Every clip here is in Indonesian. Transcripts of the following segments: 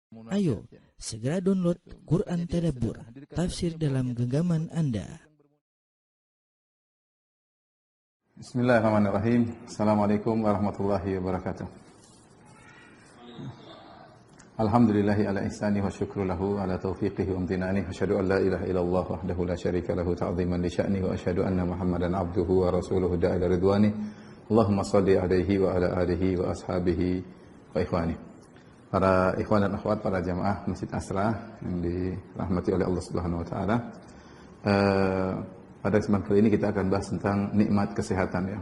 Ayo, segera download Quran Tadabbur, tafsir dalam genggaman Anda. Bismillahirrahmanirrahim. Assalamualaikum warahmatullahi wabarakatuh. Alhamdulillahi ala ihsani wa syukru lahu ala taufiqihi wa amtinani. Asyhadu an la ilaha illallah wahdahu la syarika lahu ta'ziman li sya'ni wa asyhadu anna Muhammadan abduhu wa rasuluhu da'ila ridwani. Allahumma shalli alaihi wa ala alihi wa ashabihi wa ikhwani. Para ikhwan dan akhwat, para jamaah Masjid Asra yang dirahmati oleh Allah Subhanahu wa taala. Pada kesempatan kali ini kita akan bahas tentang nikmat kesehatan ya.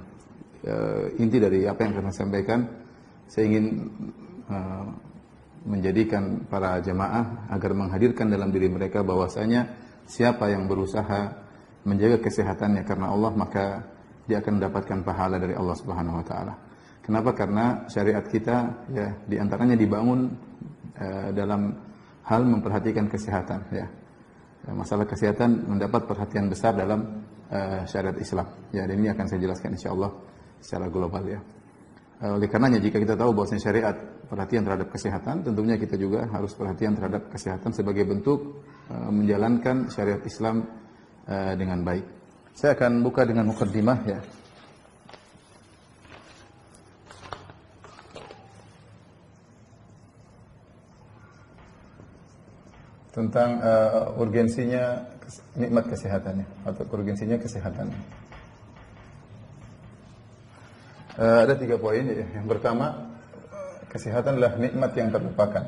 Inti dari apa yang akan saya sampaikan, saya ingin menjadikan para jamaah agar menghadirkan dalam diri mereka bahwasanya siapa yang berusaha menjaga kesehatannya karena Allah, maka dia akan mendapatkan pahala dari Allah Subhanahu wa taala. Kenapa? Karena syariat kita ya diantaranya dibangun dalam hal memperhatikan kesehatan ya. Masalah kesehatan mendapat perhatian besar dalam syariat Islam. Ya, dan ini akan saya jelaskan insyaallah secara global ya. Oleh karenanya jika kita tahu bahwasanya syariat perhatian terhadap kesehatan, tentunya kita juga harus perhatian terhadap kesehatan sebagai bentuk menjalankan syariat Islam dengan baik. Saya akan buka dengan mukaddimah ya. Tentang urgensinya nikmat kesehatannya atau urgensinya kesehatan. Ada 3 poin ya. Yang pertama, kesehatan adalah nikmat yang terlupakan.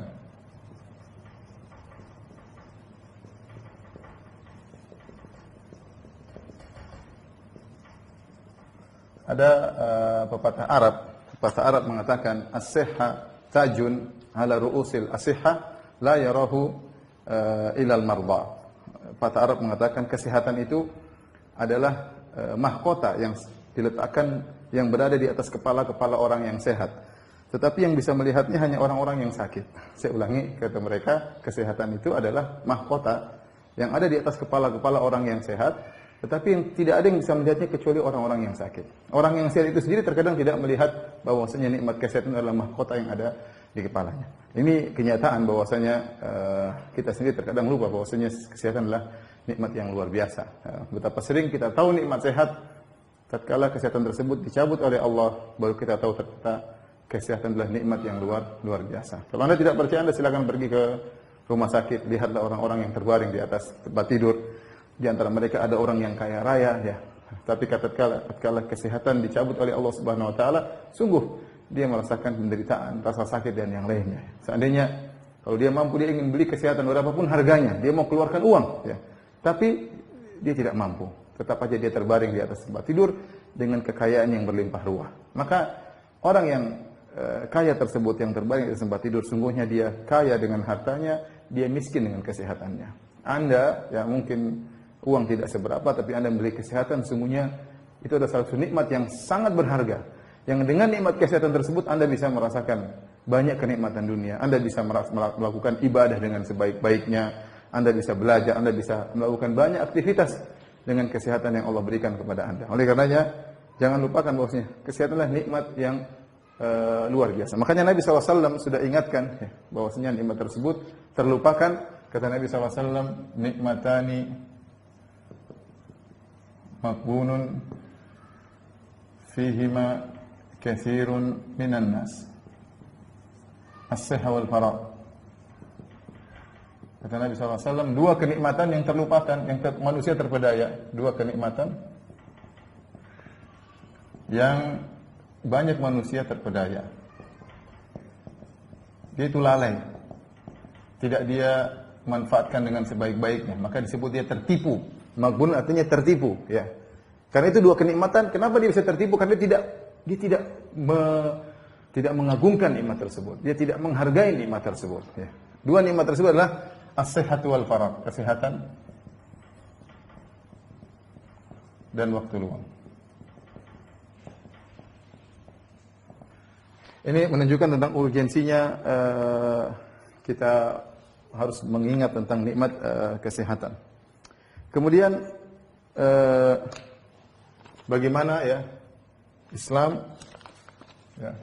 Ada pepatah Arab mengatakan as-sihha tajun ala ru'usil as-sihha la yarahu ilal marda. Pepatah Arab mengatakan kesehatan itu adalah mahkota yang diletakkan, yang berada di atas kepala-kepala orang yang sehat. Tetapi yang bisa melihatnya hanya orang-orang yang sakit. Saya ulangi, kata mereka, kesehatan itu adalah mahkota yang ada di atas kepala-kepala orang yang sehat, tetapi yang tidak ada yang bisa melihatnya kecuali orang-orang yang sakit. Orang yang sehat itu sendiri terkadang tidak melihat bahwasanya nikmat kesehatan adalah mahkota yang ada di kepalanya. Ini kenyataan bahwasanya kita sendiri terkadang lupa bahwasanya kesehatan adalah nikmat yang luar biasa. Betapa sering kita tahu nikmat sehat, tatkala kesehatan tersebut dicabut oleh Allah, baru kita tahu ternyata kesehatan adalah nikmat yang luar biasa. Kalau Anda tidak percaya, Anda silakan pergi ke rumah sakit, lihatlah orang-orang yang terbaring di atas tempat tidur. Di antara mereka ada orang yang kaya raya ya. Tapi tatkala kesehatan dicabut oleh Allah Subhanahu wa taala, sungguh dia merasakan penderitaan, rasa sakit dan yang lainnya. Seandainya kalau dia mampu, dia ingin beli kesehatan berapapun harganya, dia mau keluarkan uang ya. Tapi dia tidak mampu. Tetap aja dia terbaring di atas tempat tidur dengan kekayaan yang berlimpah ruah. Maka orang yang kaya tersebut yang terbaring di atas tempat tidur, sungguhnya dia kaya dengan hartanya, dia miskin dengan kesehatannya. Anda yang mungkin uang tidak seberapa, tapi Anda membeli kesehatan, sungguhnya itu adalah salah satu nikmat yang sangat berharga. Yang dengan nikmat kesehatan tersebut Anda bisa merasakan banyak kenikmatan dunia. Anda bisa melakukan ibadah dengan sebaik-baiknya. Anda bisa belajar, Anda bisa melakukan banyak aktivitas dengan kesehatan yang Allah berikan kepada Anda. Oleh karenanya, jangan lupakan bahwasanya kesehatan adalah nikmat yang luar biasa. Makanya Nabi SAW sudah ingatkan ya, bahwasanya nikmat tersebut terlupakan. Kata Nabi SAW, nikmatani maqbunun fihima katsirun minan nas, as-sihha wal faragh. Kata Nabi SAW, 2 kenikmatan yang terlupakan, yang manusia terpedaya. 2 kenikmatan yang banyak manusia terpedaya. Dia itu lalai, tidak dia manfaatkan dengan sebaik-baiknya, maka disebut dia tertipu. Maghbun artinya tertipu ya. Karena itu 2 kenikmatan, kenapa dia bisa tertipu? Karena dia tidak mengagungkan nikmat tersebut. Dia tidak menghargai nikmat tersebut ya. 2 nikmat tersebut adalah as-sihhatu wal faragh, kesehatan dan waktu luang. Ini menunjukkan tentang urgensinya kita harus mengingat tentang nikmat kesehatan. Kemudian bagaimana ya Islam ya,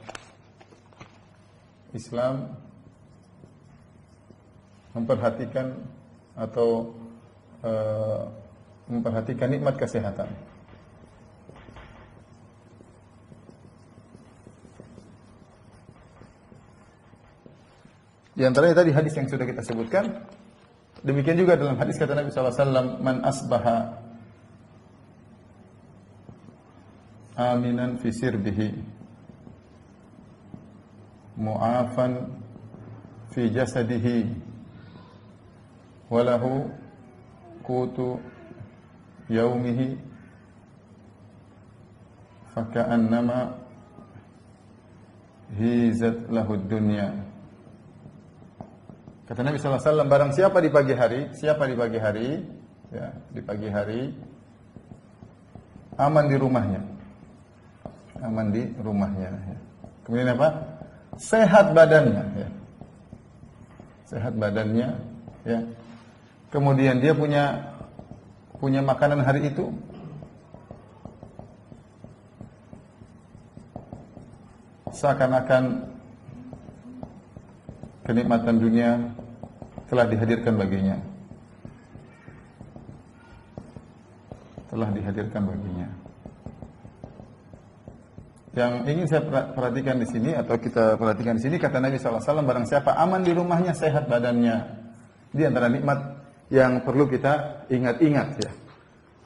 Islam memperhatikan atau memperhatikan nikmat kesehatan. Di antaranya tadi hadis yang sudah kita sebutkan. Demikian juga dalam hadis kata Nabi SAW, man asbaha aminan fi sirbihi mu'afan fi jasadihi walahu qutu yaumihi faka'annama hizat lahud dunya. Kata Nabi SAW, barang siapa di pagi hari, ya, di pagi hari, aman di rumahnya. Ya. Kemudian apa? Sehat badannya. Ya. Sehat badannya. Ya. Kemudian dia punya makanan hari itu. Seakan-akan kenikmatan dunia telah dihadirkan baginya. Yang ingin saya perhatikan di sini atau kita perhatikan di sini, kata Nabi SAW, barang siapa aman di rumahnya, sehat badannya. Di antara nikmat yang perlu kita ingat-ingat ya.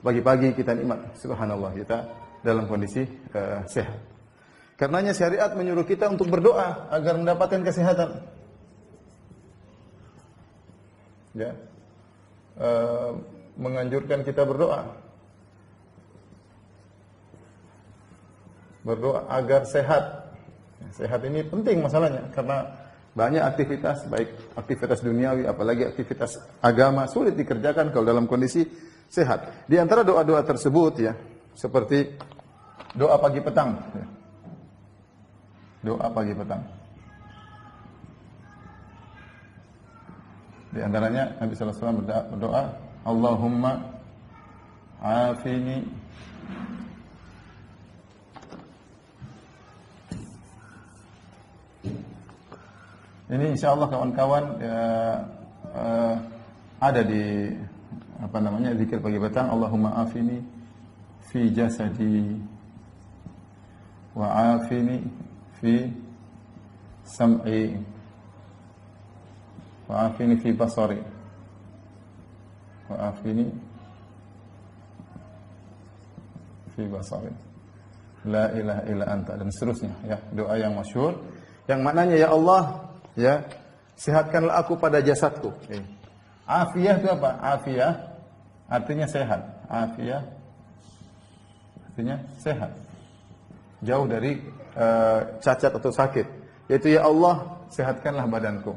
Pagi-pagi kita nikmat, subhanallah, kita dalam kondisi sehat. Karenanya syariat menyuruh kita untuk berdoa agar mendapatkan kesehatan. Ya, menganjurkan kita berdoa agar sehat. Sehat ini penting masalahnya karena banyak aktivitas, baik aktivitas duniawi apalagi aktivitas agama sulit dikerjakan kalau dalam kondisi sehat. Di antara doa-doa tersebut ya, seperti doa pagi petang. Ya. Doa pagi petang. Di antaranya Nabi sallallahu alaihi wasallam berdoa, Allahumma afini ini insyaallah kawan-kawan ada di zikir pagi petang, Allahumma afini fi jasadi wa afini fi sam'i wa'afini fi basari wa'afini fi basari la ilaha illa anta, dan seterusnya ya, doa yang masyhur yang maknanya ya Allah ya, sehatkanlah aku pada jasadku. Afiyah itu apa? Afiyah artinya sehat. Afiyah artinya sehat, jauh dari cacat atau sakit. Yaitu ya Allah, sehatkanlah badanku.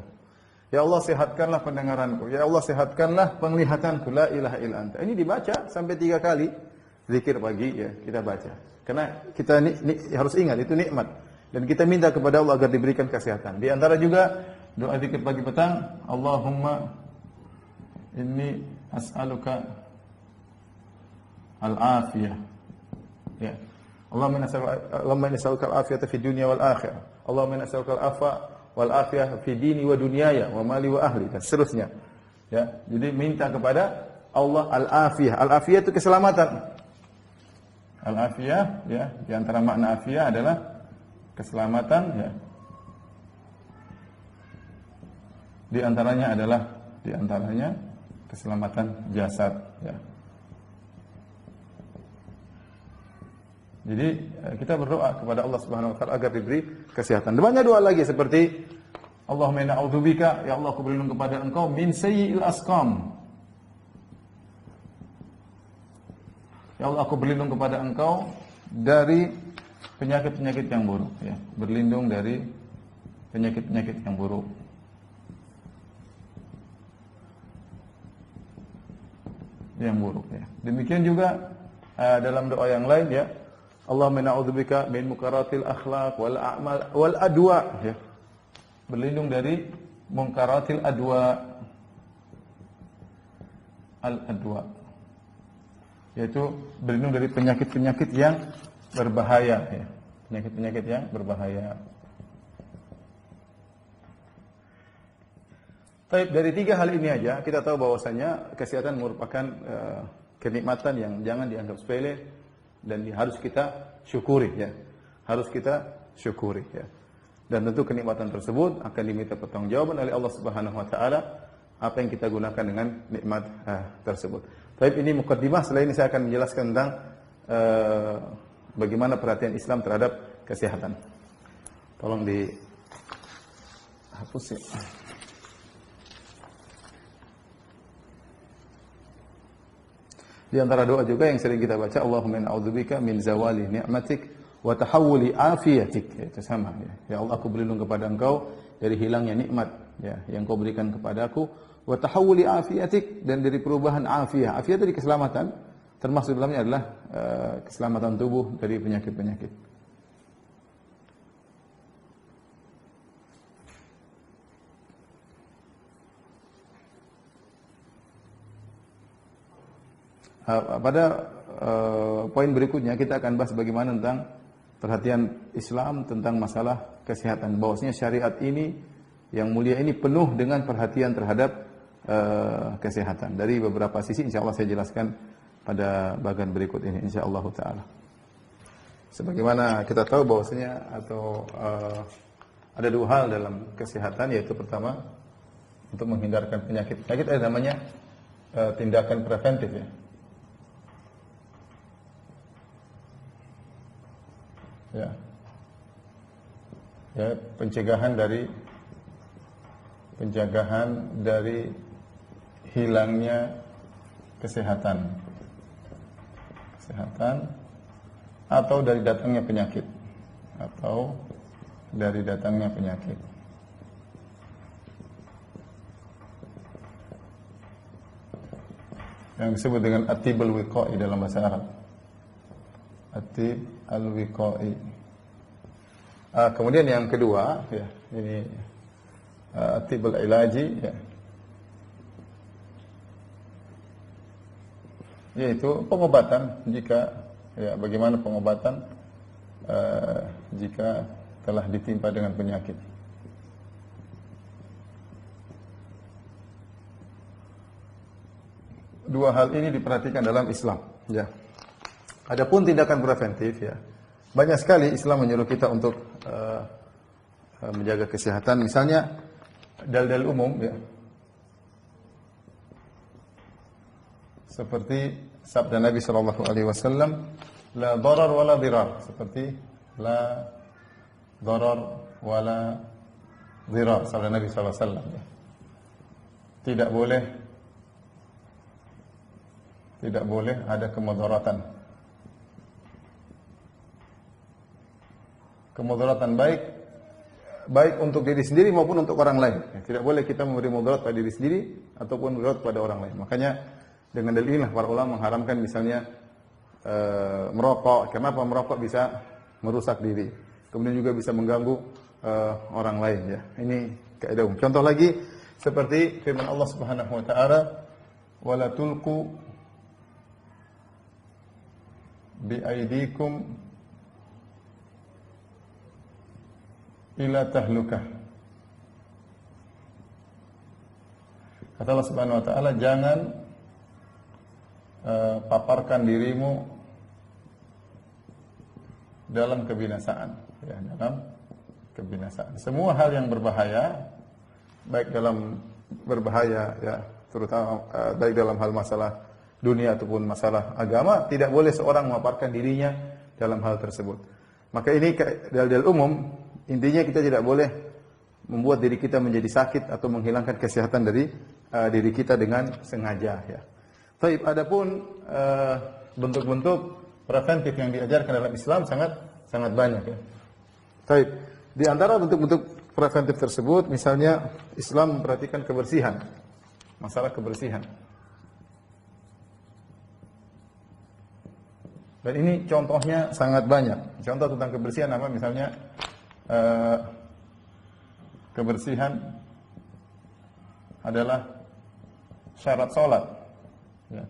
Ya Allah, sehatkanlah pendengaranku. Ya Allah, sehatkanlah penglihatanku. La ilaha illa anta. Ini dibaca sampai 3 kali. Zikir pagi ya, kita baca. Karena kita harus ingat itu nikmat. Dan kita minta kepada Allah agar diberikan kesehatan. Di antara juga doa zikir pagi petang, Allahumma inni as'aluka al-afiyah. Ya. Allahumma inni as'aluka al-afiyata fid dunya wal akhirah. Allahumma inni as'aluka al-afa wal afiyah fi dini wa dunyaya wa mali wa ahli, dan seterusnya. Ya, jadi minta kepada Allah al-afiyah. Al-afiyah itu keselamatan. Al-afiyah ya, di antara makna afiyah adalah keselamatan ya. Di antaranya keselamatan jasad ya. Jadi kita berdoa kepada Allah Subhanahu wa taala agar diberi kesehatan. Banyak doa lagi seperti Allahumma inna a'udzubika, ya Allah aku berlindung kepada Engkau min sayyi'il asqam. Ya Allah aku berlindung kepada Engkau dari penyakit-penyakit yang buruk ya. Berlindung dari penyakit-penyakit yang buruk. Yang buruk ya. Demikian juga dalam doa yang lain ya. Allahumma na'udzubika min munkaratil akhlaq wal a'mal wal adwa ya. Berlindung dari munkaratil adwa. Al adwa. Yaitu berlindung dari penyakit-penyakit yang berbahaya ya. Penyakit-penyakit yang berbahaya. Baik, dari 3 hal ini aja kita tahu bahwasanya kesehatan merupakan kenikmatan yang jangan dianggap sepele dan harus kita syukuri ya. Harus kita syukuri ya. Dan tentu kenikmatan tersebut akan diminta pertanggungjawaban oleh Allah Subhanahu wa taala apa yang kita gunakan dengan nikmat tersebut. Baik, ini mukaddimah. Setelah ini saya akan menjelaskan tentang bagaimana perhatian Islam terhadap kesehatan. Tolong dihapus ya. Di antara doa juga yang sering kita baca, Allahumma inna a'udzubika min zawali ni'matik wa tahawuli afiyatik. Itu sama ya. Ya Allah, aku berlindung kepada Engkau dari hilangnya nikmat ya yang Kau berikan kepadaku, wa tahawuli afiyatik, dan dari perubahan afiyah. Afiyah dari keselamatan, termasuk dalamnya adalah keselamatan tubuh dari penyakit-penyakit. Pada poin berikutnya kita akan bahas bagaimana tentang perhatian Islam tentang masalah kesehatan. Bahwasanya syariat ini yang mulia ini penuh dengan perhatian terhadap kesehatan. Dari beberapa sisi insya Allah saya jelaskan pada bagian berikut ini insya Allah ta'ala. Sebagaimana kita tahu bahwasanya ada 2 hal dalam kesehatan, yaitu pertama untuk menghindarkan penyakit. Penyakit ada namanya tindakan preventif ya. Ya, pencegahan dari hilangnya kesehatan atau dari datangnya penyakit yang disebut dengan at-tib al-wiqai dalam bahasa Arab. At-tib al-wiqai. Kemudian yang kedua ya, ini at-tib al-ilaji ya. Yaitu pengobatan bagaimana pengobatan jika telah ditimpa dengan penyakit. Dua hal ini diperhatikan dalam Islam ya. Adapun tindakan preventif ya, banyak sekali Islam menyuruh kita untuk menjaga kesehatan. Misalnya dalil umum ya, seperti sabda Nabi Shallallahu Alaihi Wasallam, la darar wala dirar. Seperti la darar wala dirar, sabda Nabi Shallallahu Alaihi Wasallam ya. Tidak boleh ada kemudaratan. Kemudaratan baik untuk diri sendiri maupun untuk orang lain. Tidak boleh kita memberi mudarat pada diri sendiri ataupun mudarat pada orang lain. Makanya dengan dalil inilah para ulama mengharamkan misalnya merokok. Kenapa? Merokok bisa merusak diri. Kemudian juga bisa mengganggu orang lain ya. Ini kaidah umum. Contoh lagi seperti firman Allah Subhanahu wa taala, "Wala tulqu bi aydikum ila tahlukah." Kata Allah Subhanahu wa taala, jangan paparkan dirimu dalam kebinasaan ya, dalam kebinasaan. Semua hal yang berbahaya, baik dalam berbahaya ya, terutama baik dalam hal masalah dunia ataupun masalah agama, tidak boleh seorang memaparkan dirinya dalam hal tersebut. Maka ini dalil umum. Intinya kita tidak boleh membuat diri kita menjadi sakit atau menghilangkan kesehatan dari diri kita dengan sengaja ya. Taib, adapun bentuk-bentuk preventif yang diajarkan dalam Islam sangat banyak ya. Taib, di antara bentuk-bentuk preventif tersebut misalnya Islam memperhatikan kebersihan. Masalah kebersihan. Dan ini contohnya sangat banyak. Contoh tentang kebersihan apa misalnya kebersihan adalah syarat sholat ya.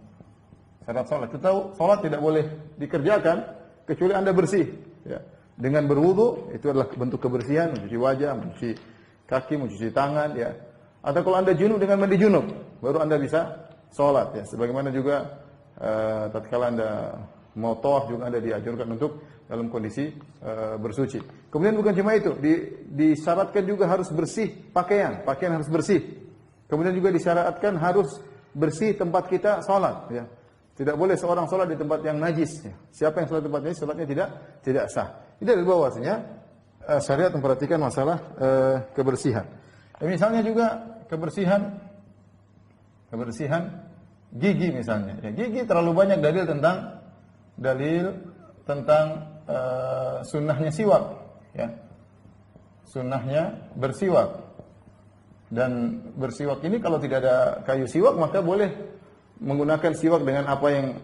Syarat sholat, kita tahu sholat tidak boleh dikerjakan kecuali Anda bersih ya. Dengan berwudu itu adalah bentuk kebersihan, mencuci wajah, mencuci kaki, mencuci tangan ya. Atau kalau Anda junub dengan mandi junub, baru Anda bisa sholat ya. Sebagaimana juga tatkala Anda mau tawaf juga Anda dianjurkan untuk dalam kondisi bersuci. Kemudian bukan cuma itu, disyaratkan juga harus bersih pakaian harus bersih. Kemudian juga disyaratkan harus bersih tempat kita sholat ya. Tidak boleh seorang sholat di tempat yang najis ya. Siapa yang sholat di tempat najis, sholatnya tidak sah. Ini dari bahwasanya syariat memperhatikan masalah kebersihan. Misalnya juga kebersihan gigi misalnya. Ya, gigi terlalu banyak dalil tentang sunnahnya siwak, ya. Sunnahnya bersiwak. Dan bersiwak ini kalau tidak ada kayu siwak maka boleh menggunakan siwak dengan apa yang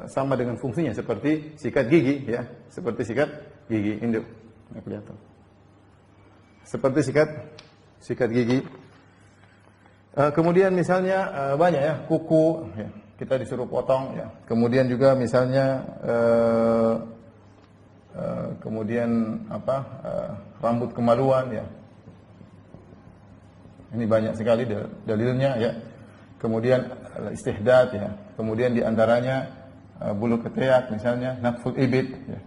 sama dengan fungsinya seperti sikat gigi, ya. Seperti sikat gigi induk. Nggak kelihatan. Seperti sikat gigi. Kemudian misalnya banyak ya, kuku ya, kita disuruh potong ya. Kemudian juga misalnya kemudian rambut kemaluan ya. Ini banyak sekali dalilnya ya. Kemudian istihdad ya. Kemudian diantaranya bulu ketiak misalnya, natful ibid ya.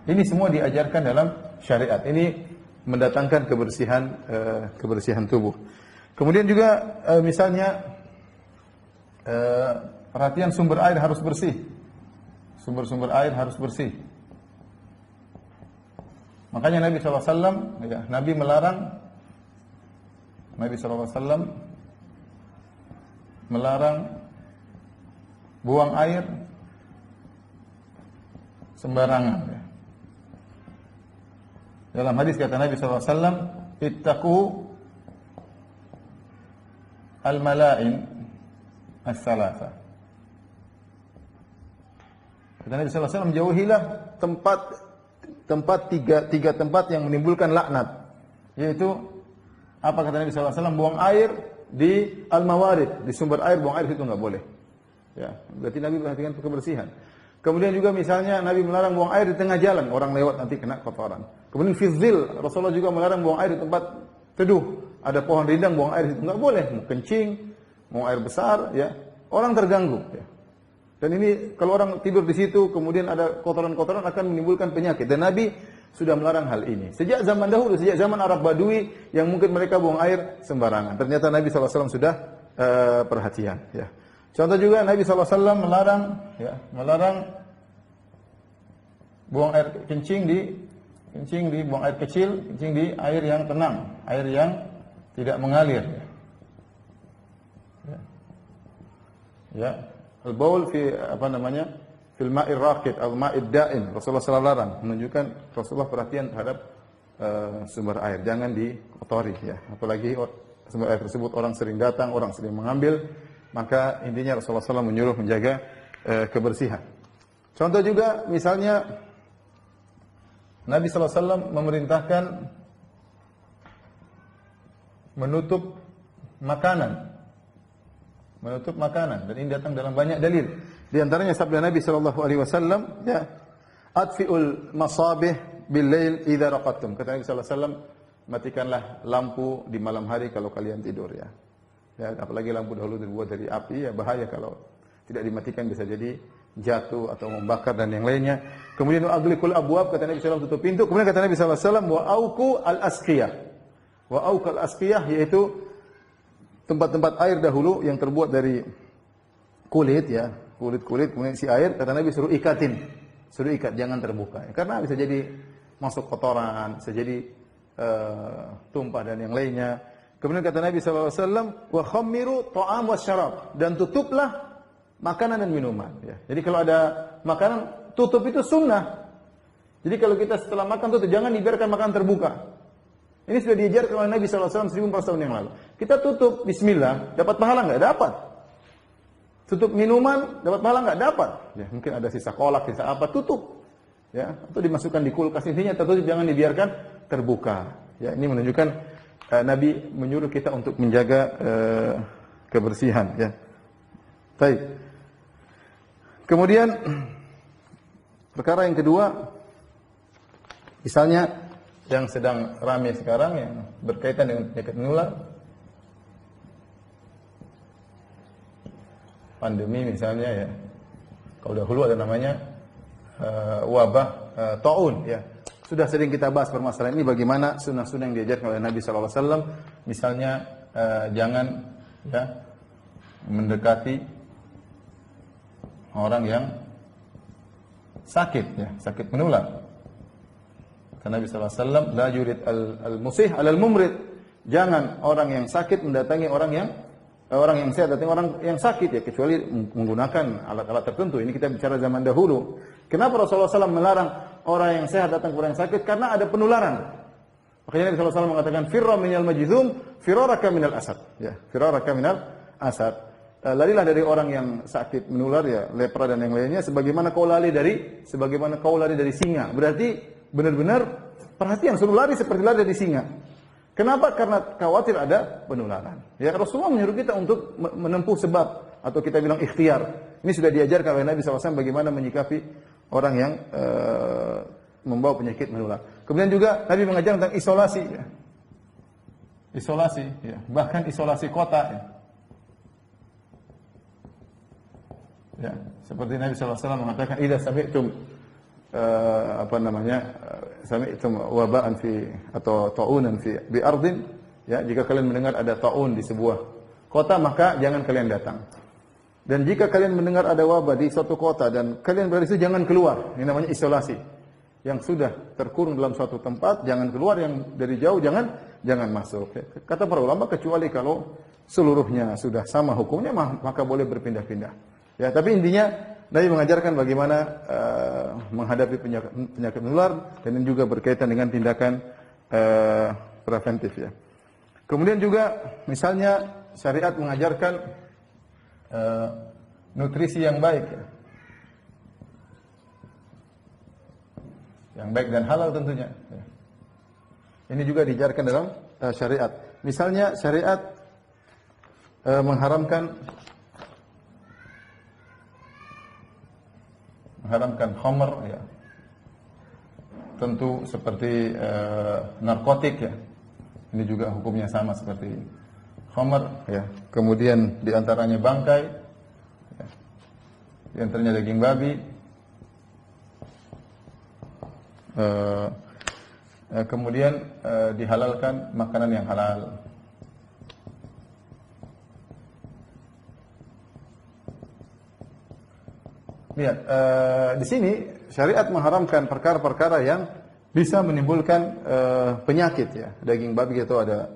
Ini semua diajarkan dalam syariat. Ini mendatangkan kebersihan tubuh. Kemudian juga misalnya perhatian sumber air harus bersih. Sumber-sumber air harus bersih. Makanya Nabi SAW ya, Nabi SAW melarang buang air sembarangan ya. Dalam hadis kata Nabi SAW, ittaqu al-mala'in as-salasa. Kata Nabi SAW, jauhilah tiga tempat yang menimbulkan laknat. Yaitu, apa kata Nabi SAW? Buang air di al-mawarid, di sumber air, buang air itu enggak boleh. Ya, berarti Nabi perhatikan kebersihan. Kemudian juga misalnya Nabi melarang buang air di tengah jalan, orang lewat nanti kena kotoran. Kemudian fizil, Rasulullah juga melarang buang air di tempat teduh. Ada pohon rindang, buang air itu enggak boleh. Mau kencing, mau air besar, ya, orang terganggu. Ya. Dan ini kalau orang tidur di situ, kemudian ada kotoran-kotoran akan menimbulkan penyakit. Dan Nabi sudah melarang hal ini. Sejak zaman dahulu, sejak zaman Arab Badui yang mungkin mereka buang air sembarangan. Ternyata Nabi SAW sudah perhatian. Ya. Contoh juga Nabi SAW melarang buang air kencing di buang air kecil, kencing di air yang tenang, air yang tidak mengalir. Ya. Al-baul fil ma'ir raqid, al-ma'id da'im. Rasulullah SAW larang, menunjukkan Rasulullah perhatian terhadap sumber air, jangan dikotori ya. Apalagi sumber air tersebut orang sering datang, orang sering mengambil, maka intinya Rasulullah SAW menyuruh menjaga kebersihan. Contoh juga misalnya Nabi SAW memerintahkan menutup makanan, dan ini datang dalam banyak dalil. Di antaranya sabda Nabi SAW, ya, atfi'ul masabih bil lail idza raqadtum. Kata Nabi SAW, matikanlah lampu di malam hari kalau kalian tidur ya. Ya, apalagi lampu dahulu dibuat dari api, ya bahaya kalau tidak dimatikan, bisa jadi jatuh atau membakar dan yang lainnya. Kemudian aglikul abwab, kata Nabi SAW, tutup pintu. Kemudian kata Nabi SAW, wa auku al-asqiyah. Wa auku al-asqiyah yaitu tempat-tempat air dahulu yang terbuat dari kulit ya, kulit kemudian isi air, kata Nabi suruh ikat, jangan terbuka. Karena bisa jadi masuk kotoran, bisa jadi tumpah dan yang lainnya. Kemudian kata Nabi SAW, wa khammiru ta'am wa syarab, dan tutuplah makanan dan minuman. Ya. Jadi kalau ada makanan, tutup itu sunnah. Jadi kalau kita setelah makan tutup, jangan dibiarkan makanan terbuka. Ini sudah diajarkan oleh Nabi SAW 1400 tahun yang lalu. Kita tutup, bismillah, dapat pahala nggak? Dapat. Tutup minuman, dapat pahala nggak? Dapat. Ya, mungkin ada sisa kolak, sisa apa, tutup. Ya, atau dimasukkan di kulkas, intinya tertutup, jangan dibiarkan terbuka. Ya, ini menunjukkan Nabi menyuruh kita untuk menjaga kebersihan. Ya. Baik. Kemudian perkara yang kedua, misalnya yang sedang ramai sekarang yang berkaitan dengan penyakit menular, pandemi misalnya ya. Kalau dahulu ada namanya wabah taun ya. Sudah sering kita bahas permasalahan ini, bagaimana sunnah-sunnah yang diajarkan oleh Nabi sallallahu alaihi wasallam. Misalnya jangan ya mendekati orang yang sakit ya, sakit menular. Karena Nabi sallallahu alaihi wasallam la yurid al-musih 'alal mumrid. Jangan orang yang sakit mendatangi orang yang sehat datangi orang yang sakit ya, kecuali menggunakan alat-alat tertentu. Ini kita bicara zaman dahulu. Kenapa Rasulullah SAW melarang orang yang sehat datang ke orang yang sakit? Karena ada penularan. Makanya Nabi SAW mengatakan firra minal majzum firaraka minal asad. Ya, firaraka minal asad. Larilah dari orang yang sakit menular ya, lepra dan yang lainnya sebagaimana kau lari dari singa. Berarti benar-benar perhatian, suruh lari seperti lari dari singa. Kenapa? Karena khawatir ada penularan. Ya, Rasulullah menyuruh kita untuk menempuh sebab atau kita bilang ikhtiar. Ini sudah diajarkan oleh Nabi SAW bagaimana menyikapi orang yang membawa penyakit menular. Kemudian juga Nabi mengajar tentang isolasi. Ya. Isolasi, ya. Bahkan isolasi kota. Ya. Ya, seperti Nabi SAW mengatakan, "Idza sami'tum sami'tum waba'an fi atau ta'unan fi bi ardin," ya, jika kalian mendengar ada ta'un di sebuah kota, maka jangan kalian datang. Dan jika kalian mendengar ada wabah di suatu kota dan kalian berada di situ, jangan keluar. Ini namanya isolasi. Yang sudah terkurung dalam suatu tempat, jangan keluar, yang dari jauh jangan masuk. Kata para ulama, kecuali kalau seluruhnya sudah sama hukumnya, maka boleh berpindah-pindah. Ya, tapi intinya Nabi mengajarkan bagaimana menghadapi penyakit menular, dan ini juga berkaitan dengan tindakan preventif ya. Kemudian juga misalnya syariat mengajarkan nutrisi yang baik ya. Yang baik dan halal tentunya ya. Ini juga diajarkan dalam syariat. Misalnya syariat mengharamkan khamr ya. Tentu seperti narkotik ya. Ini juga hukumnya sama seperti khamr ya. Kemudian di antaranya bangkai ya. Di antaranya daging babi. Kemudian dihalalkan makanan yang halal. Lihat, di sini syariat mengharamkan perkara-perkara yang bisa menimbulkan penyakit ya. Daging babi itu ada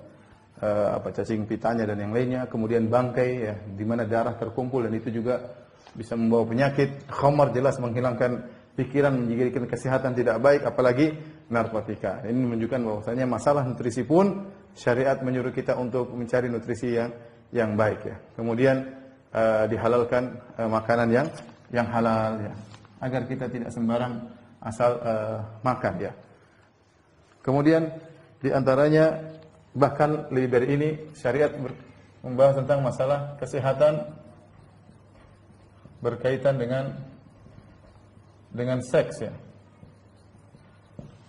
cacing pitanya dan yang lainnya. Kemudian bangkai ya, di mana darah terkumpul dan itu juga bisa membawa penyakit. Khamar jelas menghilangkan pikiran, menjadikan kesehatan tidak baik, apalagi narkotika. Ini menunjukkan bahwasanya masalah nutrisi pun syariat menyuruh kita untuk mencari nutrisi yang baik ya. Kemudian dihalalkan makanan yang halal ya, agar kita tidak sembarang asal makan ya. Kemudian di antaranya bahkan lebih dari ini, syariat membahas tentang masalah kesehatan berkaitan dengan seks ya.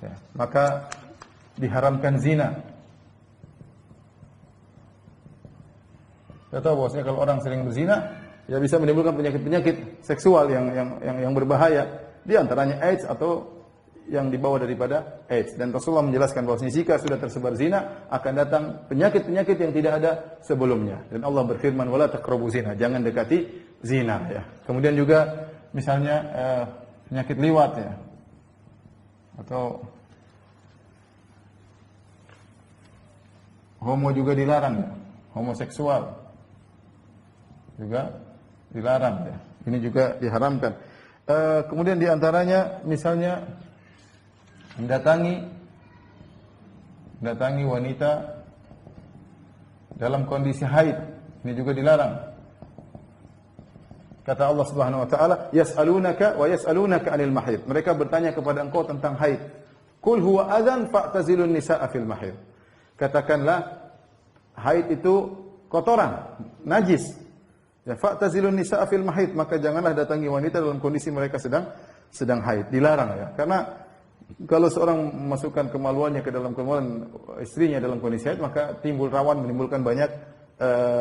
Ya, maka diharamkan zina. Kita tahu bahwasanya kalau orang sering berzina, ya bisa menimbulkan penyakit-penyakit seksual yang berbahaya, di antaranya AIDS atau yang dibawa daripada AIDS. Dan Rasulullah menjelaskan bahwasanya jika sudah tersebar zina, akan datang penyakit-penyakit yang tidak ada sebelumnya. Dan Allah berfirman, "Wala taqrabu zina," jangan dekati zina ya. Kemudian juga misalnya penyakit liwat ya, atau homo juga dilarang ya, homoseksual juga dilarang ya. Ini juga diharamkan. Kemudian diantaranya misalnya mendatangi wanita dalam kondisi haid, ini juga dilarang. Kata Allah Subhanahu wa taala, "Yas'alunaka wa yas'alunaka 'anil mahid." Mereka bertanya kepada engkau tentang haid. "Qul huwa adzan fa'tazilun nisaa fil mahid." Katakanlah haid itu kotoran, najis. Ya, fa'tazilun nisaa fil mahid, maka janganlah datangi wanita dalam kondisi mereka sedang haid. Dilarang ya. Karena kalau seorang memasukkan kemaluannya ke dalam kemaluan istrinya dalam kondisi haid, maka timbul rawan menimbulkan banyak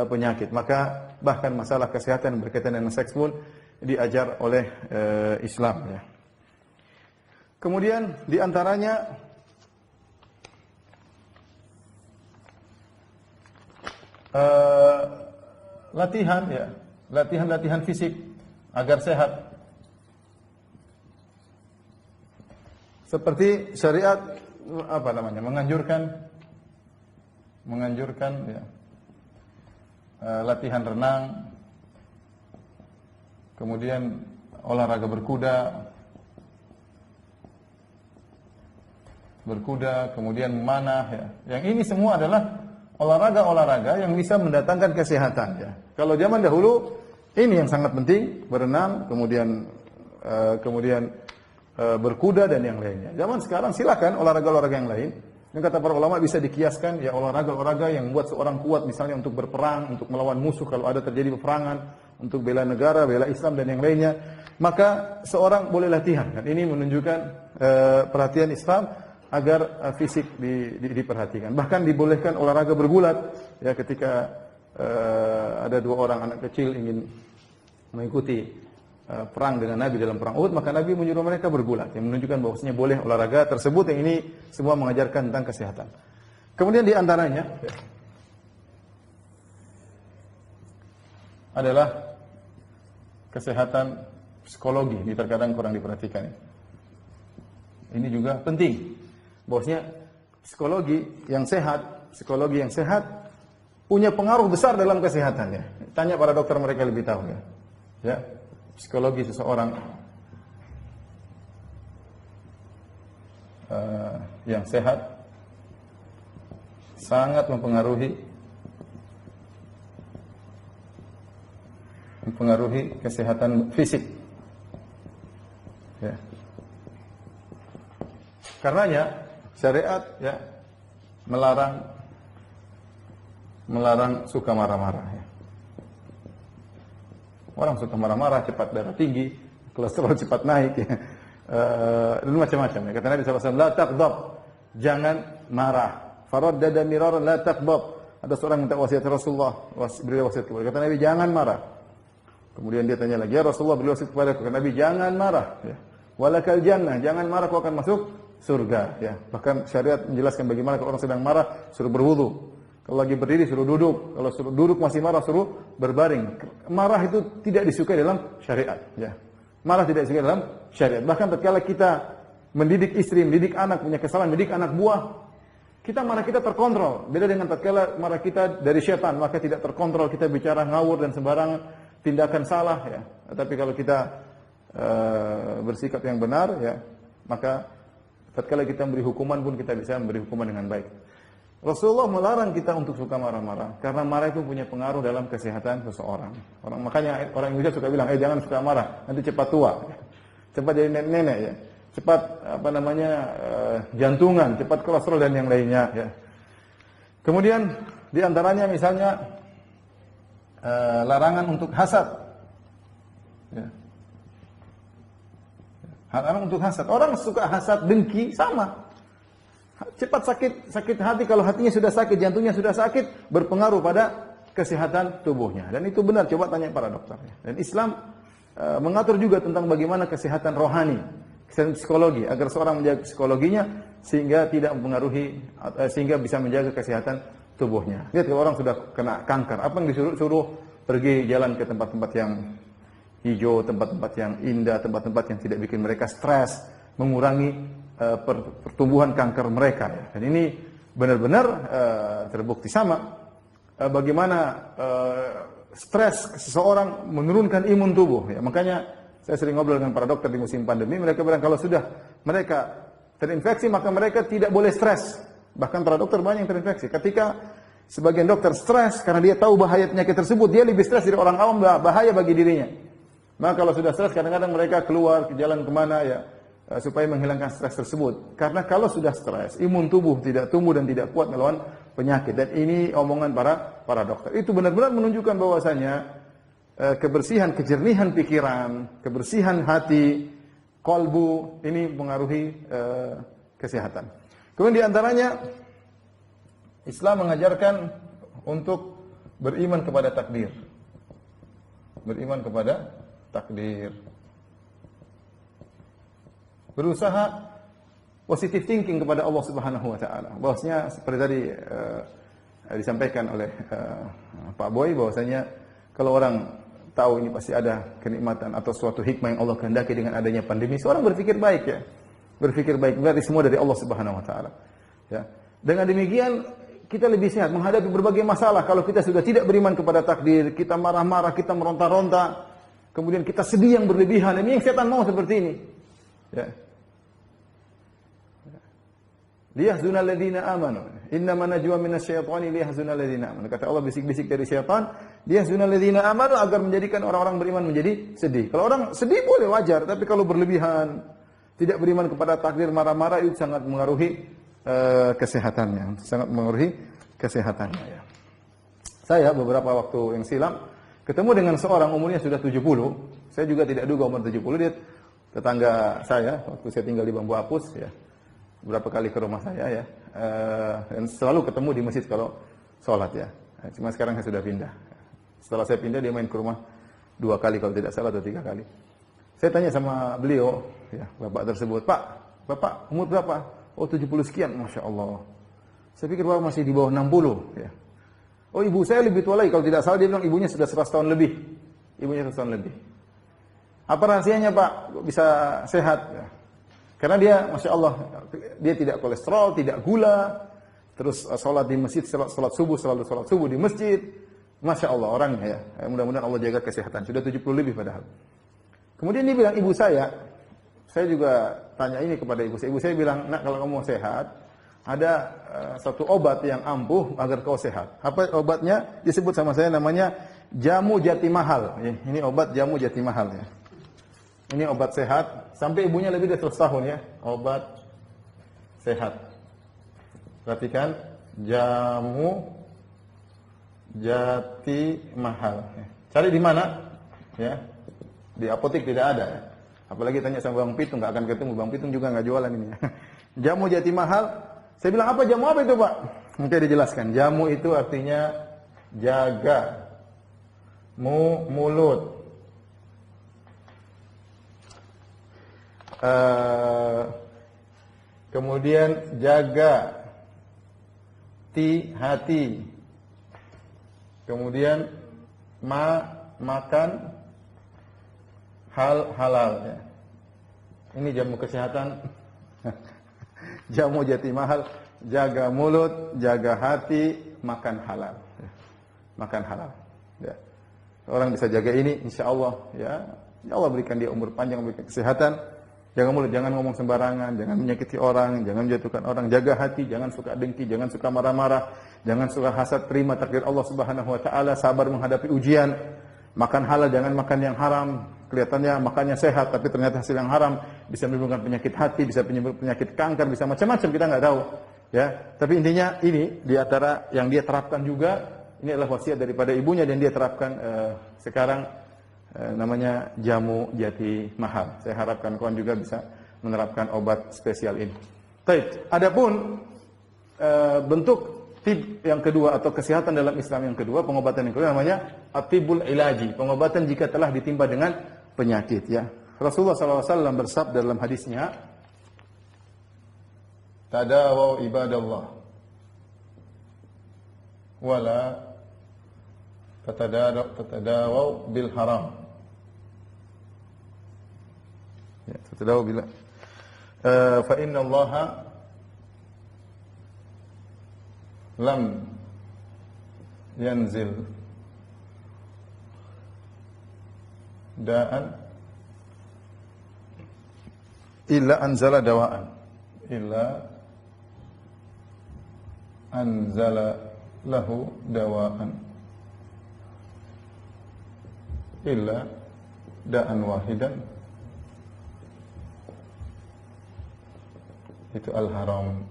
penyakit. Maka bahkan masalah kesehatan berkaitan dengan seks pun diajar oleh Islam ya. Kemudian di antaranya latihan fisik agar sehat. Seperti syariat menganjurkan ya, latihan renang, kemudian olahraga berkuda, kemudian memanah ya. Yang ini semua adalah olahraga-olahraga yang bisa mendatangkan kesehatan ya. Kalau zaman dahulu ini yang sangat penting, berenang, kemudian berkuda dan yang lainnya. Zaman sekarang silakan olahraga-olahraga yang lain. Yang kata para ulama bisa dikiaskan ya olahraga-olahraga yang membuat seorang kuat misalnya untuk berperang, untuk melawan musuh kalau ada terjadi peperangan, untuk bela negara, bela Islam dan yang lainnya. Maka seorang boleh latihan. Dan ini menunjukkan perhatian Islam agar fisik diperhatikan. Bahkan dibolehkan olahraga bergulat ya ketika ada dua orang anak kecil ingin mengikuti perang dengan Nabi dalam perang Uhud, maka Nabi menyuruh mereka bergulat, yang menunjukkan bahwasanya boleh olahraga tersebut, yang ini semua mengajarkan tentang kesehatan. Kemudian di antaranya adalah kesehatan psikologi, ini terkadang kurang diperhatikan. Ini juga penting, bahwasanya psikologi yang sehat punya pengaruh besar dalam kesehatannya. Tanya para dokter, mereka lebih tahu ya. Ya. Psikologi seseorang yang sehat sangat mempengaruhi kesehatan fisik. Ya. Karenanya syariat ya melarang suka marah-marah ya. Orang suka marah-marah, cepat darah tinggi, kolesterol cepat naik ya. Dan macam-macam ya. Kata Nabi SAW, la taghdab, jangan marah. Faraddada miraran la taghdab. Ada seorang minta wasiat Rasulullah, beri wasiat kepada. Kata Nabi, jangan marah. Kemudian dia tanya lagi, ya Rasulullah, beri wasiat kepada aku. Kata Nabi, jangan marah ya. Walakal jannah, jangan marah, kau akan masuk surga ya. Bahkan syariat menjelaskan bagaimana kalau orang sedang marah suruh berwudu. Kalau lagi berdiri suruh duduk, kalau suruh duduk masih marah suruh berbaring. Marah itu tidak disukai dalam syariat ya. Marah tidak disukai dalam syariat. Bahkan tatkala kita mendidik istri, mendidik anak, punya kesalahan, mendidik anak buah, marah kita terkontrol. Beda dengan tatkala marah kita dari syaitan, maka tidak terkontrol, kita bicara ngawur dan sembarangan, tindakan salah ya. Tapi kalau kita bersikap yang benar ya, maka tatkala kita memberi hukuman pun kita bisa memberi hukuman dengan baik. Rasulullah melarang kita untuk suka marah-marah karena marah itu punya pengaruh dalam kesehatan seseorang. Makanya orang Indonesia suka bilang, jangan suka marah, nanti cepat tua, cepat jadi nenek ya, cepat jantungan, cepat kolesterol dan yang lainnya ya. Kemudian di antaranya misalnya larangan untuk hasad. Ya. Larangan untuk hasad. Orang suka hasad, dengki sama. Cepat sakit hati, kalau hatinya sudah sakit, jantungnya sudah sakit, berpengaruh pada kesehatan tubuhnya. Dan itu benar, coba tanya para dokter. Dan Islam mengatur juga tentang bagaimana kesehatan rohani, kesehatan psikologi, agar seorang menjaga psikologinya sehingga tidak mempengaruhi, sehingga bisa menjaga kesehatan tubuhnya. Lihat kalau orang sudah kena kanker, apa yang disuruh pergi jalan ke tempat-tempat yang hijau, tempat-tempat yang indah, tempat-tempat yang tidak bikin mereka stres, mengurangi pertumbuhan kanker mereka ya. Dan ini benar-benar terbukti sama bagaimana stres seseorang menurunkan imun tubuh ya. Makanya saya sering ngobrol dengan para dokter di musim pandemi, mereka bilang kalau sudah mereka terinfeksi maka mereka tidak boleh stres. Bahkan para dokter banyak yang terinfeksi. Ketika sebagian dokter stres karena dia tahu bahaya penyakit tersebut, dia lebih stres dari orang awam, bahaya bagi dirinya. Maka kalau sudah stres kadang-kadang mereka keluar ke jalan kemana ya, supaya menghilangkan stres tersebut. Karena kalau sudah stres, imun tubuh tidak tumbuh dan tidak kuat melawan penyakit. Dan ini omongan para dokter. Itu benar-benar menunjukkan bahwasanya kebersihan, kejernihan pikiran, kebersihan hati, kolbu, ini mengaruhi kesehatan. Kemudian diantaranya Islam mengajarkan untuk beriman kepada takdir. Beriman kepada takdir. Berusaha positive thinking kepada Allah Subhanahu wa taala. Bahwasanya seperti tadi disampaikan oleh Pak Boy, bahwasanya kalau orang tahu ini pasti ada kenikmatan atau suatu hikmah yang Allah kehendaki dengan adanya pandemi, seorang berpikir baik ya. Berpikir baik, berarti semua dari Allah Subhanahu wa taala. Ya. Dengan demikian kita lebih sehat menghadapi berbagai masalah. Kalau kita sudah tidak beriman kepada takdir, kita marah-marah, kita meronta-ronta, kemudian kita sedih yang berlebihan. Ini yang setan mau seperti ini. Ya. Liyahzunal ladzina amanu. Innama najwa minasyaitani liyahzunal ladzina amanu. Kata Allah, bisik-bisik dari syaitan, liyahzunal ladzina amanu, agar menjadikan orang-orang beriman menjadi sedih. Kalau orang sedih boleh, wajar, tapi kalau berlebihan, tidak beriman kepada takdir, marah-marah, itu sangat mengaruhi kesehatannya, sangat mengaruhi kesehatannya ya. Saya beberapa waktu yang silam ketemu dengan seorang umurnya sudah 70. Saya juga tidak duga umur 70, dia tetangga saya waktu saya tinggal di Bambu Apus ya. Beberapa kali ke rumah saya ya, dan selalu ketemu di masjid kalau sholat ya. Cuma sekarang saya sudah pindah. Setelah saya pindah dia main ke rumah 2 kali kalau tidak salah, atau 3 kali. Saya tanya sama beliau, ya bapak tersebut, Pak, bapak umur berapa? Oh 70 sekian, masya Allah. Saya pikir bapak masih di bawah 60 ya. Oh ibu saya lebih tua lagi, kalau tidak salah dia bilang ibunya sudah 100 tahun lebih. Ibunya 100 tahun lebih. Apa rahasianya Pak? Bisa sehat? Ya. Karena dia, masya Allah, dia tidak kolesterol, tidak gula, terus sholat di masjid, sholat subuh, selalu sholat subuh di masjid. Masya Allah orangnya ya. Mudah-mudahan Allah jaga kesehatan. Sudah 70 lebih padahal. Kemudian dia bilang, ibu saya juga tanya ini kepada ibu saya. Ibu saya bilang, nak kalau kamu mau sehat, ada satu obat yang ampuh agar kau sehat. Apa obatnya? Disebut sama saya namanya jamu jati mahal. Ini obat jamu jati mahal ya. Ini obat sehat, sampai ibunya lebih dari 100 tahun ya, obat sehat. Perhatikan, jamu jati mahal. Cari di mana? Ya, di apotek tidak ada. Ya. Apalagi tanya sama Bang Pitung, nggak akan ketemu. Bang Pitung juga nggak jualan ini. Ya. Jamu jati mahal. Saya bilang apa jamu apa itu Pak? Mungkin dijelaskan. Jamu itu artinya jaga mulut. Kemudian jaga hati, kemudian makan halal ya. Ini jamu kesehatan. Jamu jati mahal, jaga mulut, jaga hati, makan halal. Makan halal. Ya. Orang bisa jaga ini, insya Allah ya. Ya Allah berikan dia umur panjang, berikan kesehatan. Jangan mulut, jangan ngomong sembarangan, jangan menyakiti orang, jangan menjatuhkan orang, jaga hati, jangan suka dengki, jangan suka marah-marah, jangan suka hasad, terima takdir Allah Subhanahu wa taala, sabar menghadapi ujian. Makan halal, jangan makan yang haram. Kelihatannya makannya sehat tapi ternyata hasil yang haram, bisa menimbulkan penyakit hati, bisa menimbulkan penyakit kanker, bisa macam-macam, kita nggak tahu. Ya, tapi intinya ini di antara yang dia terapkan juga, ini adalah wasiat daripada ibunya dan dia terapkan sekarang. Namanya jamu jati mahal. Saya harapkan kawan juga bisa menerapkan obat spesial ini. Baik, adapun bentuk tib yang kedua atau kesehatan dalam Islam yang kedua, pengobatan yang kedua namanya atibul ilaji, pengobatan jika telah ditimpa dengan penyakit ya. Rasulullah SAW bersabda dalam hadisnya, tadawaw ibadallah wala tatadawaw bil haram. Ya, tatadawaw bil fa inna Allaha lam yanzil da'an illa anzala dawa'an illa anzala lahu dawa'an illa da'an wahidan, itu al-haram.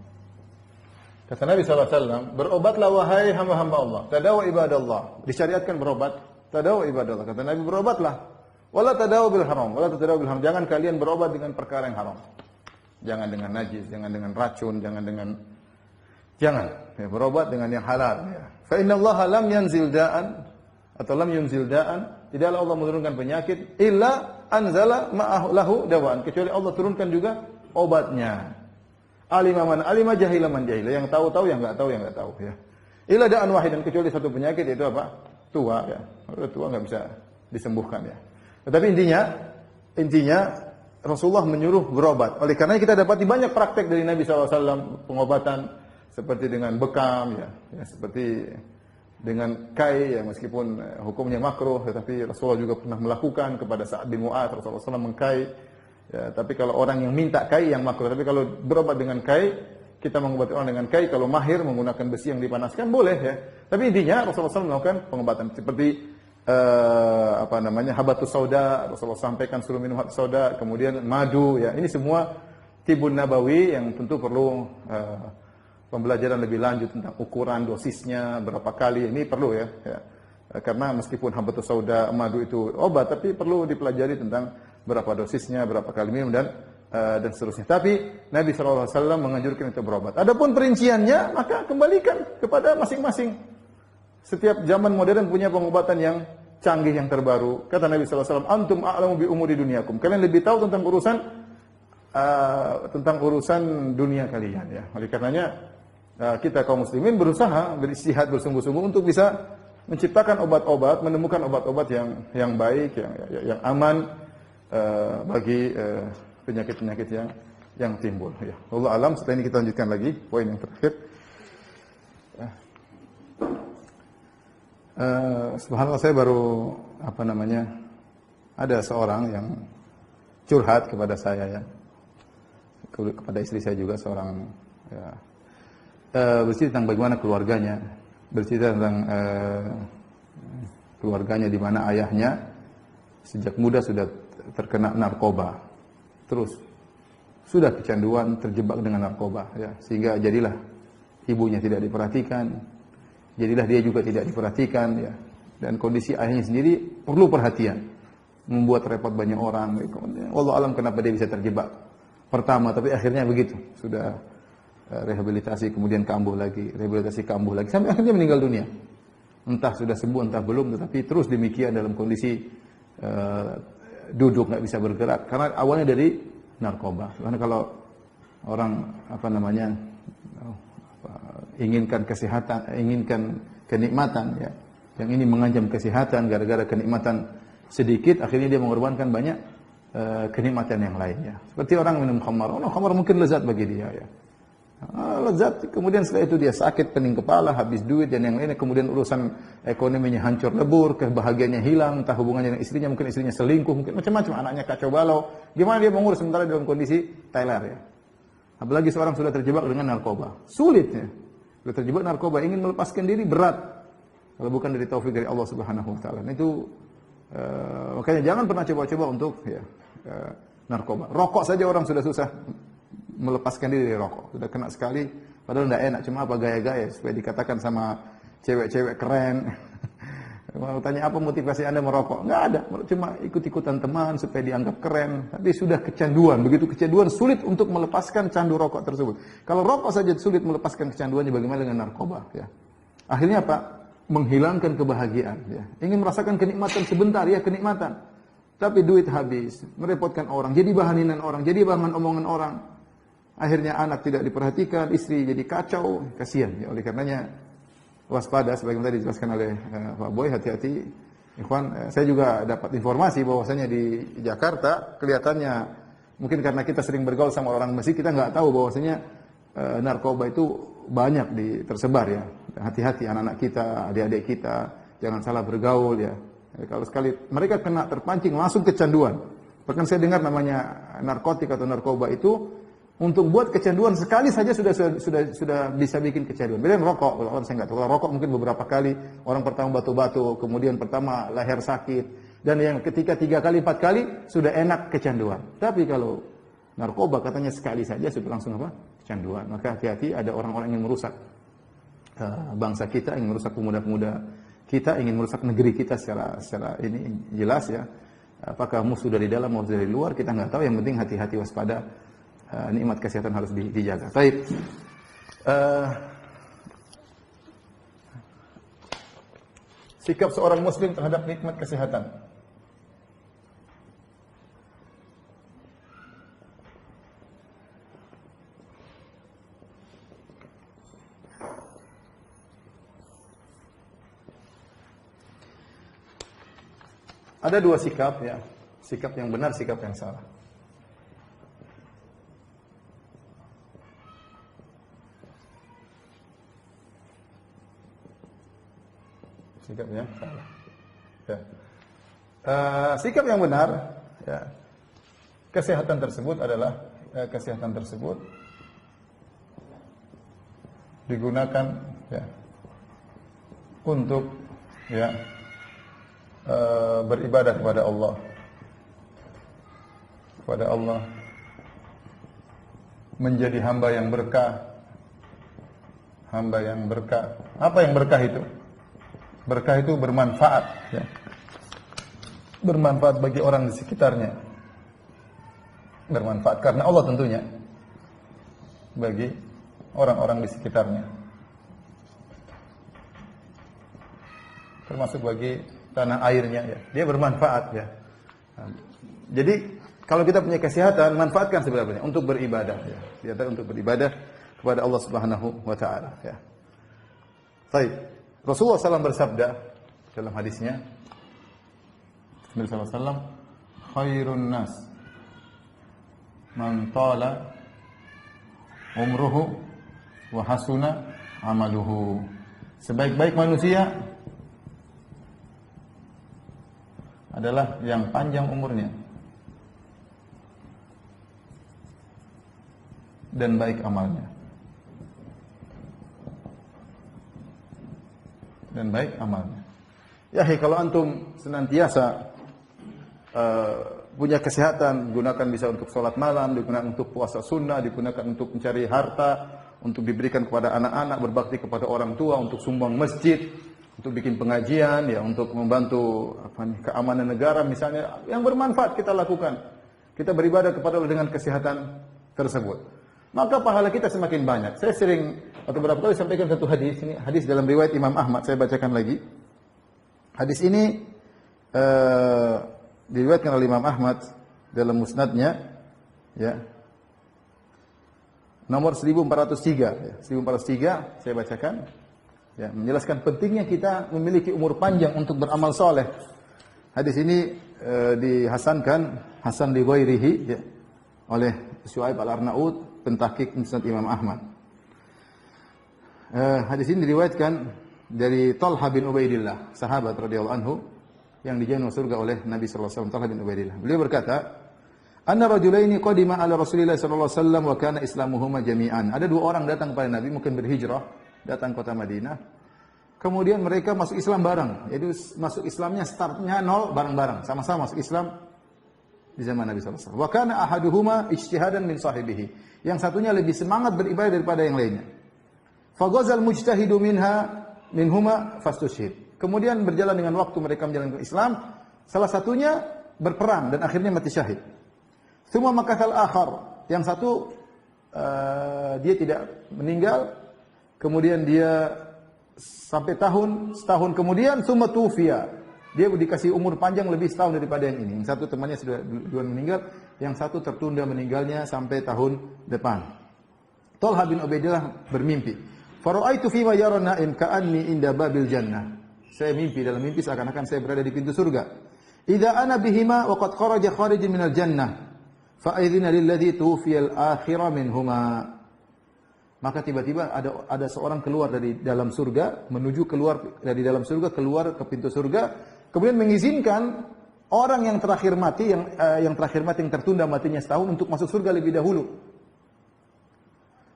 Kata Nabi SAW, berobatlah wahai hamba-hamba Allah, tadawu ibadallah, disyariatkan berobat, tadawu ibadallah, kata Nabi berobatlah, wala tadawu bil haram, wala tadawu bil haram, jangan kalian berobat dengan perkara yang haram, jangan dengan najis, jangan dengan racun, jangan ya, berobat dengan yang halal. Ya. Fa innallaha lam yanzil da'an atau lam yunzil da'an, tidaklah Allah menurunkan penyakit illa anzala ma'ahu lahu dawaan, kecuali Allah turunkan juga obatnya. Alima man alima, jahila man jahila, yang tahu yang enggak tahu ya. Illa da'an wahidan, kecuali satu penyakit, itu apa? Tua ya. Kalau tua enggak bisa disembuhkan ya. Tetapi intinya Rasulullah menyuruh berobat. Oleh karena kita dapati banyak praktek dari Nabi SAW pengobatan seperti dengan bekam ya seperti dengan kai ya, meskipun hukumnya makruh, tetapi Rasulullah juga pernah melakukan kepada Sa'ad bin Mu'adz. Rasulullah SAW mengkai ya, tapi kalau orang yang minta kai yang makruh. Tapi kalau berobat dengan kai, kita mengobati orang dengan kai, kalau mahir menggunakan besi yang dipanaskan boleh ya. Tapi intinya Rasulullah SAW melakukan pengobatan seperti habatus sauda. Rasulullah sampaikan suruh minum habatus sauda, kemudian madu ya. Ini semua tibun nabawi yang tentu perlu pembelajaran lebih lanjut tentang ukuran dosisnya berapa kali, ini perlu ya. Karena meskipun habatus sauda, madu itu obat, tapi perlu dipelajari tentang berapa dosisnya, berapa kali minum dan seterusnya. Tapi Nabi SAW menganjurkan itu berobat. Adapun perinciannya maka kembalikan kepada masing-masing. Setiap zaman modern punya pengobatan yang canggih, yang terbaru. Kata Nabi SAW, antum a'lamu bi umuri dunyakum. Kalian lebih tahu tentang urusan dunia kalian ya. Oleh karenanya kita kaum muslimin berusaha beristihad bersungguh-sungguh untuk bisa menciptakan obat-obat, menemukan obat-obat yang baik, yang aman bagi penyakit-penyakit yang timbul ya. Wallahu alam. Setelah ini kita lanjutkan lagi poin yang terakhir. Subhanallah, saya baru ada seorang yang curhat kepada saya ya, kepada istri saya juga, seorang ya, bercerita tentang bagaimana keluarganya, bercerita tentang keluarganya di mana ayahnya sejak muda sudah terkena narkoba, terus sudah kecanduan, terjebak dengan narkoba ya, sehingga jadilah ibunya tidak diperhatikan, jadilah dia juga tidak diperhatikan ya, dan kondisi ayahnya sendiri perlu perhatian, membuat repot banyak orang. Wallahu alam kenapa dia bisa terjebak pertama, tapi akhirnya begitu, sudah rehabilitasi, kemudian kambuh lagi, rehabilitasi kambuh lagi, sampai akhirnya meninggal dunia. Entah sudah sembuh, entah belum, tetapi terus demikian dalam kondisi duduk, nggak bisa bergerak, karena awalnya dari narkoba. Karena kalau orang inginkan kesehatan, inginkan kenikmatan ya, yang ini mengancam kesehatan gara-gara kenikmatan sedikit, akhirnya dia mengorbankan banyak kenikmatan yang lainnya. Seperti orang minum khamar, khamar mungkin lezat bagi dia ya. Lezat, kemudian setelah itu dia sakit, pening kepala, habis duit dan yang lainnya, kemudian urusan ekonominya hancur lebur, kebahagiaannya hilang, entah hubungannya dengan istrinya, mungkin istrinya selingkuh, mungkin macam-macam, anaknya kacau balau. Gimana dia mengurus sementara dalam kondisi teler ya. Apalagi seorang sudah terjebak dengan narkoba, sulit ya. Sudah terjebak narkoba, ingin melepaskan diri berat kalau bukan dari taufik dari Allah Subhanahu wa taala. Itu makanya jangan pernah coba-coba untuk narkoba. Rokok saja orang sudah susah melepaskan diri dari rokok. Sudah kena sekali, padahal tidak enak, cuma apa gaya-gaya supaya dikatakan sama cewek-cewek keren. Mau tanya apa motivasi Anda merokok? Enggak ada, cuma ikut-ikutan teman supaya dianggap keren. Tapi sudah kecanduan, begitu kecanduan sulit untuk melepaskan candu rokok tersebut. Kalau rokok saja sulit melepaskan kecanduannya, bagaimana dengan narkoba ya? Akhirnya apa? Menghilangkan kebahagiaan ya. Ingin merasakan kenikmatan sebentar ya, kenikmatan. Tapi duit habis, merepotkan orang, jadi bahaninan orang, jadi bahan omongan orang. Akhirnya anak tidak diperhatikan, istri jadi kacau, kasihan ya. Oleh karenanya waspada, sebagaimana tadi dijelaskan oleh Pak Boy, hati-hati. Ikhwan, saya juga dapat informasi bahwasanya di Jakarta kelihatannya, mungkin karena kita sering bergaul sama orang Mesir, kita nggak tahu bahwasanya narkoba itu banyak tersebar ya. Hati-hati anak-anak kita, adik-adik kita, jangan salah bergaul ya. Kalau sekali mereka kena terpancing langsung kecanduan. Bahkan saya dengar namanya narkotik atau narkoba itu untuk buat kecanduan sekali saja sudah bisa bikin kecanduan. Beda rokok, orang saya nggak tahu. Kalau rokok mungkin beberapa kali, orang pertama batu-batu, kemudian pertama leher sakit, dan yang ketiga 3 kali 4 kali sudah enak kecanduan. Tapi kalau narkoba katanya sekali saja sudah langsung apa? Kecanduan. Maka hati-hati, ada orang-orang yang merusak bangsa kita, ingin merusak pemuda-pemuda kita, ingin merusak negeri kita secara ini jelas ya. Apakah musuh dari dalam maupun dari luar kita nggak tahu. Yang penting hati-hati, waspada. Nikmat kesehatan harus dijaga. Baik. sikap seorang muslim terhadap nikmat kesehatan. Ada dua sikap, ya. Sikap yang benar, sikap yang salah. Sikap yang salah. Ya. Sikap yang benar, ya. Kesehatan tersebut adalah kesehatan tersebut digunakan, ya, untuk, ya, beribadah kepada Allah, menjadi hamba yang berkah, Apa yang berkah itu? Berkah itu bermanfaat, ya. Bermanfaat bagi orang di sekitarnya, bermanfaat karena Allah tentunya bagi orang-orang di sekitarnya, termasuk bagi tanah airnya, ya. Dia bermanfaat, ya. Jadi kalau kita punya kesehatan, manfaatkan sebenarnya untuk beribadah, ya. Kesehatan untuk beribadah kepada Allah Subhanahu wa taala, ya. Baik. Rasulullah SAW bersabda dalam hadisnya, Nabi SAW, khairun nas man tala umruhu wa hasuna amaluhu. Sebaik-baik manusia adalah yang panjang umurnya dan baik amalnya. Ya, kalau antum senantiasa punya kesehatan, gunakan bisa untuk sholat malam, digunakan untuk puasa sunnah, digunakan untuk mencari harta, untuk diberikan kepada anak-anak, berbakti kepada orang tua, untuk sumbang masjid, untuk bikin pengajian, ya, untuk membantu keamanan negara misalnya, yang bermanfaat kita lakukan. Kita beribadah kepada Allah dengan kesehatan tersebut, maka pahala kita semakin banyak. Saya sering atau beberapa kali sampaikan satu hadis, ini hadis dalam riwayat Imam Ahmad, saya bacakan lagi. Hadis ini diriwayatkan oleh Imam Ahmad dalam musnadnya, ya. Nomor 1403, ya. 1403 saya bacakan, ya, menjelaskan pentingnya kita memiliki umur panjang untuk beramal soleh. Hadis ini dihasankan Hasan li ghairihi, ya, oleh Syuaib Al-Arnaud, pentahqiq Musnad Imam Ahmad. Hadis ini diriwayatkan dari Talha bin Ubaidillah, sahabat radhiyallahu anhu yang dijamin surga oleh Nabi sallallahu alaihi wasallam. Talha bin Ubaidillah, beliau berkata, anna rajulaini qadima ala Rasulillah sallallahu alaihi wasallam wa kana islamuhuma jami'an. Ada dua orang datang kepada Nabi, mungkin berhijrah, datang kota Madinah. Kemudian mereka masuk Islam bareng. Jadi masuk Islamnya startnya nol, bareng-bareng, sama-sama masuk Islam di zaman Nabi sallallahu alaihi wasallam. Wa kana ahaduhuma ijtihadan min sahibihi. Yang satunya lebih semangat beribadah daripada yang lainnya. Faghazal mujtahidu minhuma fastushhid. Kemudian berjalan dengan waktu mereka menjalankan Islam, salah satunya berperang dan akhirnya mati syahid. Tsumma makathal akhar, yang satu dia tidak meninggal, kemudian dia sampai setahun kemudian tsumma tufiya. Dia dikasih umur panjang lebih setahun daripada yang ini. Yang satu temannya sudah duluan meninggal, yang satu tertunda meninggalnya sampai tahun depan. Talha bin Ubaidillah bermimpi. Fara'aitu fima yara na'im ka'anni inda babil jannah. Saya mimpi, dalam mimpi seakan-akan saya berada di pintu surga. Idza ana bihima wa qad kharaja kharijun minal jannah. Fa'idhina lilladzi tuwfiyal akhira minhuma. Maka tiba-tiba ada seorang keluar dari dalam surga, menuju keluar dari dalam surga, keluar ke pintu surga, kemudian mengizinkan orang yang terakhir mati, yang tertunda matinya setahun, untuk masuk surga lebih dahulu.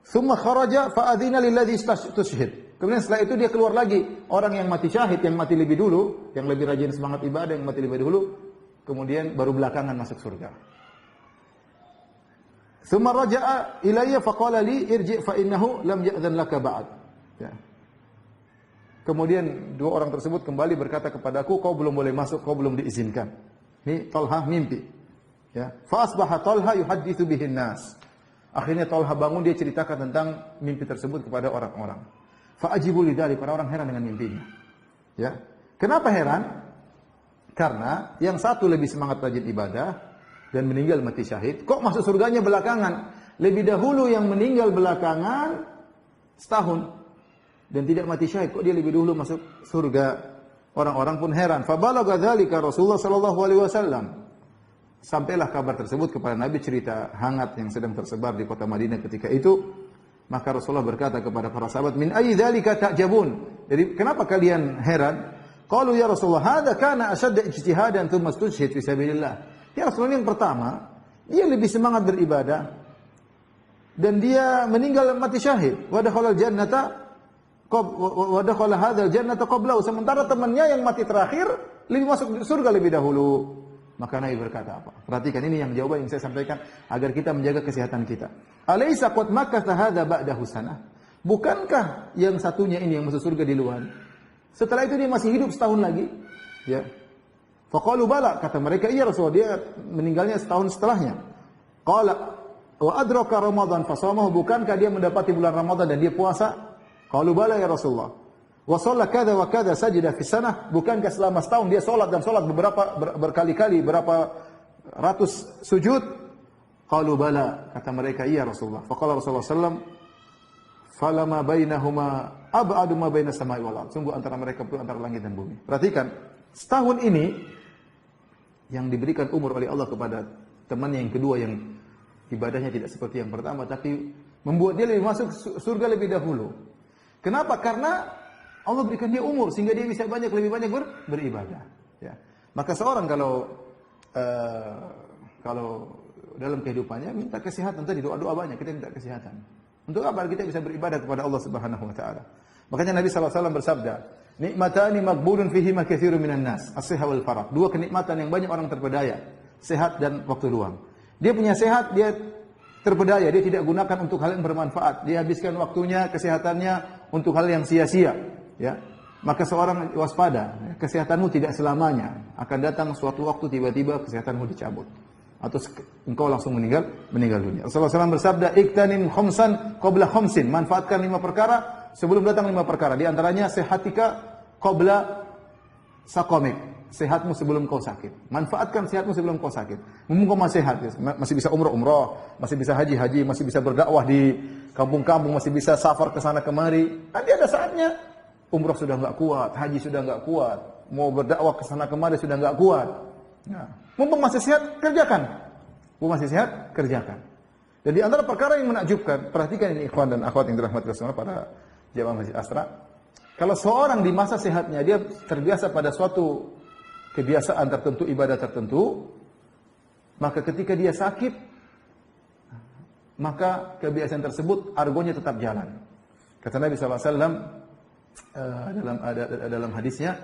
Tsumma kharaja fa'adhina lilladzi istushhid. Kemudian setelah itu dia keluar lagi, orang yang mati syahid, yang mati lebih dulu, yang lebih rajin semangat ibadah, yang mati lebih dulu, kemudian baru belakangan masuk surga. Tsumma raja'a ilayya faqala li irji' fa innahu lam ya'dhan laka ba'd. Ya. Kemudian dua orang tersebut kembali berkata kepadaku, kau belum boleh masuk, kau belum diizinkan. Ini Talha mimpi. Ya. Fa asbaha Talha yuhadditsu bihin nas. Akhirnya Talha bangun, dia ceritakan tentang mimpi tersebut kepada orang-orang. Fa ajibu lidzalik, para orang heran dengan mimpinya. Ya. Kenapa heran? Karena yang satu lebih semangat rajin ibadah dan meninggal mati syahid, kok masuk surganya belakangan? Lebih dahulu yang meninggal belakangan setahun dan tidak mati syahid, kok dia lebih dulu masuk surga? Orang-orang pun heran. Fabalagha dzalika Rasulullah sallallahu alaihi wasallam. Sampailah kabar tersebut kepada Nabi, cerita hangat yang sedang tersebar di kota Madinah ketika itu. Maka Rasulullah berkata kepada para sahabat, "Min ayyi dzalika ta'jabun?" Jadi, kenapa kalian heran? Qalu ya Rasulullah, "Hadza kana ashadda ijtihadan thumma istujhid fi sabilillah." Ya Rasulullah, yang pertama, dia lebih semangat beribadah dan dia meninggal mati syahid. Wa dakhala al-jannata wa dakhala hadzal jannata qablahu, sementara temannya yang mati terakhir lebih masuk surga lebih dahulu. Maka Nabi berkata apa? Perhatikan, ini yang jawaban yang saya sampaikan agar kita menjaga kesehatan kita. Alaysa qad makkatha hadza ba'dahu sanah? Bukankah yang satunya ini yang masuk surga di luar? Setelah itu dia masih hidup setahun lagi? Ya. Faqalu bala, kata mereka, iya Rasulullah, dia meninggalnya setahun setelahnya. Qala wa adraka Ramadan fasamahu, bukankah dia mendapati bulan Ramadan dan dia puasa? Qalu bala ya Rasulullah. Wa shalla kadza wa kadza sajida fi sanah, bukankah selama setahun dia salat dan salat berkali-kali, berapa ratus sujud? Qalu bala, kata mereka, iya Rasulullah. Faqala Rasulullah sallallahu alaihi wasallam, falama bainahuma ab'adu ma bainas samai wal ardh, sungguh antara mereka itu antara langit dan bumi. Perhatikan, setahun ini yang diberikan umur oleh Allah kepada temannya yang kedua yang ibadahnya tidak seperti yang pertama, tapi membuat dia lebih masuk surga lebih dahulu. Kenapa? Karena Allah berikan dia umur sehingga dia bisa lebih banyak beribadah. Ya. Maka seorang kalau dalam kehidupannya minta kesehatan, tadi doa-doa banyak, kita minta kesehatan. Untuk apa? Kita bisa beribadah kepada Allah Subhanahu wa taala. Makanya Nabi sallallahu alaihi wasallam bersabda, "Nikmatani maghbunun fihima katsirun minan nas, as-sihah wal farah." Dua kenikmatan yang banyak orang terpedaya, sehat dan waktu luang. Dia punya sehat, dia terpedaya, dia tidak gunakan untuk hal yang bermanfaat. Dia habiskan waktunya, kesehatannya untuk hal yang sia-sia, ya. Maka seorang waspada, kesehatanmu tidak selamanya. Akan datang suatu waktu tiba-tiba kesehatanmu dicabut atau engkau langsung meninggal dunia. Rasulullah SAW bersabda, "Iktanim khamsan qabla khamsin." Manfaatkan 5 perkara sebelum datang 5 perkara. Di antaranya sehatika qabla saqamik. Sehatmu sebelum kau sakit. Manfaatkan sehatmu sebelum kau sakit. Mumpung kau masih sehat, masih bisa umrah, masih bisa haji, masih bisa berdakwah di kampung-kampung, masih bisa safar ke sana kemari. Nanti ada saatnya umrah sudah enggak kuat, haji sudah enggak kuat, mau berdakwah ke sana kemari sudah enggak kuat. Nah, mumpung masih sehat, kerjakan. Mumpung masih sehat, kerjakan. Dan di antara perkara yang menakjubkan, perhatikan ini ikhwan dan akhwat yang dirahmati Allah pada jamaah Masjid Asra. Kalau seorang di masa sehatnya dia terbiasa pada suatu kebiasaan tertentu, ibadah tertentu, maka ketika dia sakit, maka kebiasaan tersebut argonya tetap jalan. Kata Nabi SAW dalam hadisnya,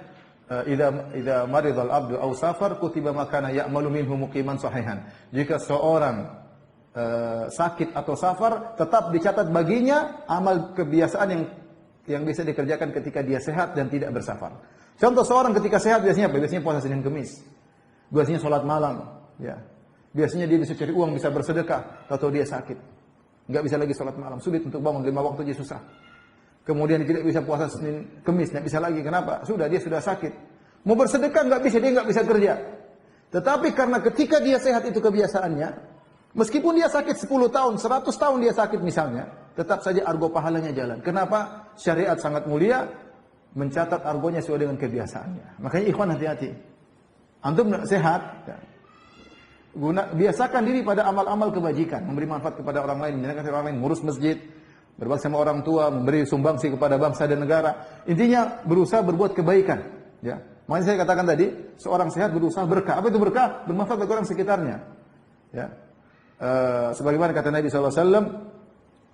idza maridal abdu aw safar kutiba ma kana ya'malu minhu muqiman sahihan. Jika seorang sakit atau safar, tetap dicatat baginya amal kebiasaan yang bisa dikerjakan ketika dia sehat dan tidak bersafar. Contoh, seorang ketika sehat biasanya apa? Biasanya puasa Senin Kemis. Biasanya sholat malam, ya. Biasanya dia bisa cari uang, bisa bersedekah, atau dia sakit. Enggak bisa lagi sholat malam, sulit untuk bangun 5 waktu dia susah. Kemudian dia tidak bisa puasa Senin Kemis, enggak bisa lagi. Kenapa? Dia sudah sakit. Mau bersedekah enggak bisa, dia enggak bisa kerja. Tetapi karena ketika dia sehat itu kebiasaannya, meskipun dia sakit 10 tahun, 100 tahun dia sakit misalnya, tetap saja argo pahalanya jalan. Kenapa? Syariat sangat mulia mencatat argonya sesuai dengan kebiasaannya. Makanya ikhwan hati-hati. Antum sehat, biasakan diri pada amal-amal kebajikan, memberi manfaat kepada orang lain, menyenangkan orang lain, ngurus masjid, berbakti sama orang tua, memberi sumbangsi kepada bangsa dan negara. Intinya berusaha berbuat kebaikan, ya. Makanya saya katakan tadi, seorang sehat berusaha berkah. Apa itu berkah? Bermanfaat bagi orang sekitarnya. Ya. Sebagaimana kata Nabi SAW,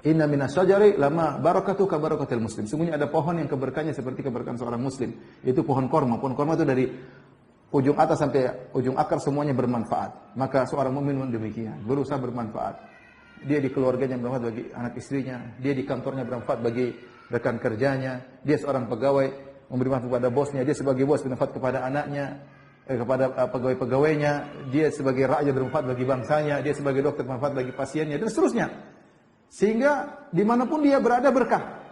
"Inna minas syajari lama barakatuh ka barakatil muslim." Sungguhnya ada pohon yang keberkahannya seperti keberkahan seorang muslim. Itu pohon korma. Pohon korma itu dari ujung atas sampai ujung akar semuanya bermanfaat. Maka seorang mukmin pun demikian, berusaha bermanfaat. Dia di keluarganya bermanfaat bagi anak istrinya, dia di kantornya bermanfaat bagi rekan kerjanya, dia seorang pegawai memberi manfaat kepada bosnya, dia sebagai bos bermanfaat kepada anaknya, kepada pegawai-pegawainya, dia sebagai rakyat bermanfaat bagi bangsanya, dia sebagai dokter bermanfaat bagi pasiennya, dan seterusnya. Sehingga dimanapun dia berada berkah.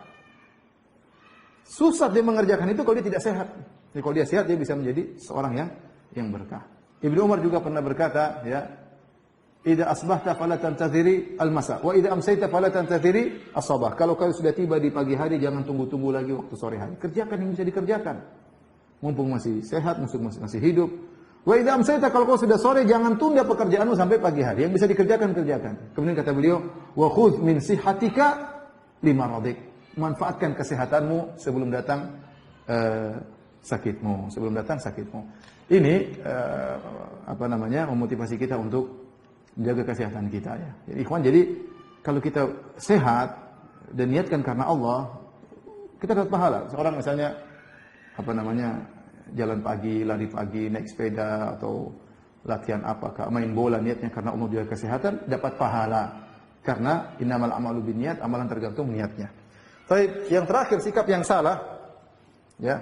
Susah dia mengerjakan itu kalau dia tidak sehat. Jadi kalau dia sehat, dia bisa menjadi seorang yang berkah. Ibnu Umar juga pernah berkata, ya, idza asbahta fala tantaziri al-masa wa idza amsayta fala tantaziri as-sabah. Kalau kau sudah tiba di pagi hari, jangan tunggu-tunggu lagi waktu sore hari. Kerjakan yang bisa dikerjakan. Mumpung masih sehat, mumpung masih hidup. Wa idza amsayta, kalau kau sudah sore, jangan tunda pekerjaanmu sampai pagi hari. Yang bisa dikerjakan, kerjakan. Kemudian kata beliau, wa khudh min sihatika limaradik. Manfaatkan kesehatanmu sebelum datang sakitmu. Ini memotivasi kita untuk menjaga kesehatan kita, ya. Jadi, ikhwan, jadi kalau kita sehat dan niatkan karena Allah, kita dapat pahala. Seorang misalnya jalan pagi, lari pagi, naik sepeda atau latihan apakah, main bola, niatnya karena Allah, jaga kesehatan, dapat pahala. Karena innamal a'malu binniyat, amalan tergantung niatnya. Baik, yang terakhir, sikap yang salah, ya.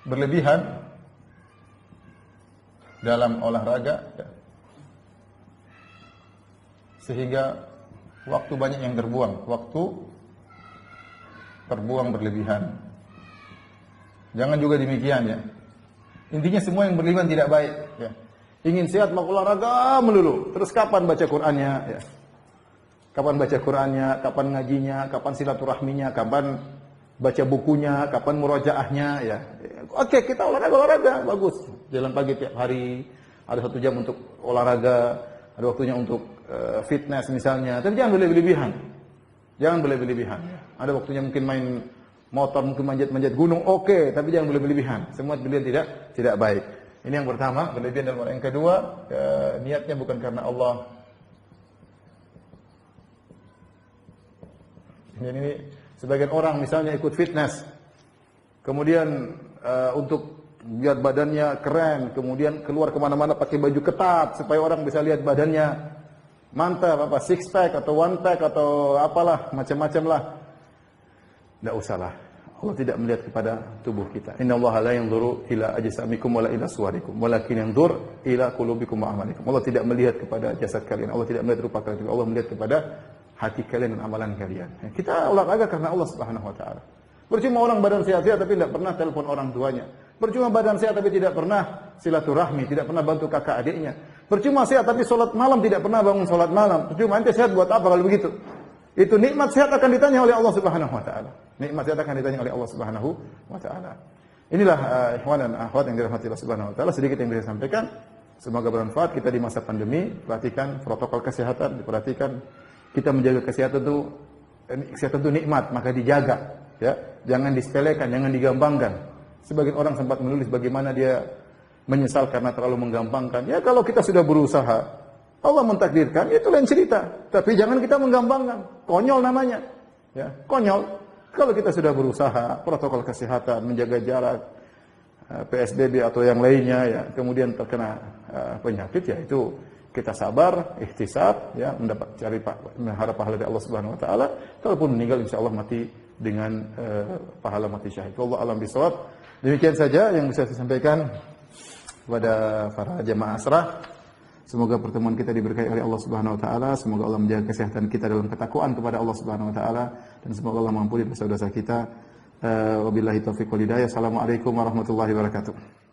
Berlebihan dalam olahraga, ya, sehingga waktu banyak yang terbuang, berlebihan. Jangan juga demikian, ya. Intinya semua yang berlebihan tidak baik, ya. Ingin sehat mau olahraga melulu, terus kapan baca Qur'annya, ya? Kapan baca Qur'annya, kapan ngajinya, kapan silaturahminya, kapan baca bukunya, kapan murojaahnya, ya. Oke, kita olahraga, bagus. Jalan pagi tiap hari, ada 1 jam untuk olahraga, ada waktunya untuk fitness misalnya. Tapi jangan berlebihan. Ada waktunya mungkin main motor, mungkin manjat gunung, oke, tapi jangan berlebihan. Semua berlebihan tidak baik. Ini yang pertama, berlebihan dalam orang. Yang kedua, niatnya bukan karena Allah. Ini sebagian orang misalnya ikut fitness, kemudian untuk biar badannya keren, kemudian keluar kemana-mana pakai baju ketat supaya orang bisa lihat badannya mantap, six pack atau one pack atau apalah, macam-macam lah. Tidak usahlah. Allah tidak melihat kepada tubuh kita. Innallaha la yanzuru ila ajsamikum wala ila suwarikum, walakin yanzur ila qulubikum wa a'malikum. Allah tidak melihat kepada jasad kalian, Allah tidak melihat rupa kalian, Allah melihat kepada hati kalian dan amalan kalian. Kita olahraga karena Allah Subhanahu wa taala. Percuma orang badan sehat-sehat tapi tidak pernah telepon orang tuanya. Percuma badan sehat tapi tidak pernah silaturahmi, tidak pernah bantu kakak adiknya. Percuma sehat tapi salat malam tidak pernah bangun salat malam. Percuma ente sehat buat apa kalau begitu? Itu nikmat sehat akan ditanya oleh Allah Subhanahu wa taala. Nikmat sehat akan ditanya oleh Allah Subhanahu wa taala. Inilah ikhwan dan akhwat yang dirahmati Allah Subhanahu wa taala, sedikit yang bisa saya sampaikan. Semoga bermanfaat. Kita di masa pandemi, perhatikan protokol kesehatan, diperhatikan. Kita menjaga kesehatan itu nikmat, maka dijaga, ya. Jangan disepelekan, jangan digampangkan. Sebagian orang sempat menulis bagaimana dia menyesal karena terlalu menggampangkan. Ya, kalau kita sudah berusaha, Allah mentakdirkan, itu lain cerita. Tapi jangan kita menggampangkan. Konyol namanya. Ya, konyol. Kalau kita sudah berusaha, protokol kesehatan, menjaga jarak, PSBB atau yang lainnya, ya, kemudian terkena penyakit, ya itu kita sabar, ihtisab, ya, mengharap pahala dari Allah Subhanahu wa taala. Kalaupun meninggal, insyaallah mati dengan pahala mati syahid. Wallahu a'lam bishawab. Demikian saja yang bisa saya sampaikan kepada para jamaah Asrah. Semoga pertemuan kita diberkahi oleh Allah Subhanahu wa taala, semoga Allah menjaga kesehatan kita dalam ketakwaan kepada Allah Subhanahu wa taala, dan semoga Allah mengampuni dosa-dosa kita. Wabillahi taufiq wal hidayah. Assalamualaikum warahmatullahi wabarakatuh.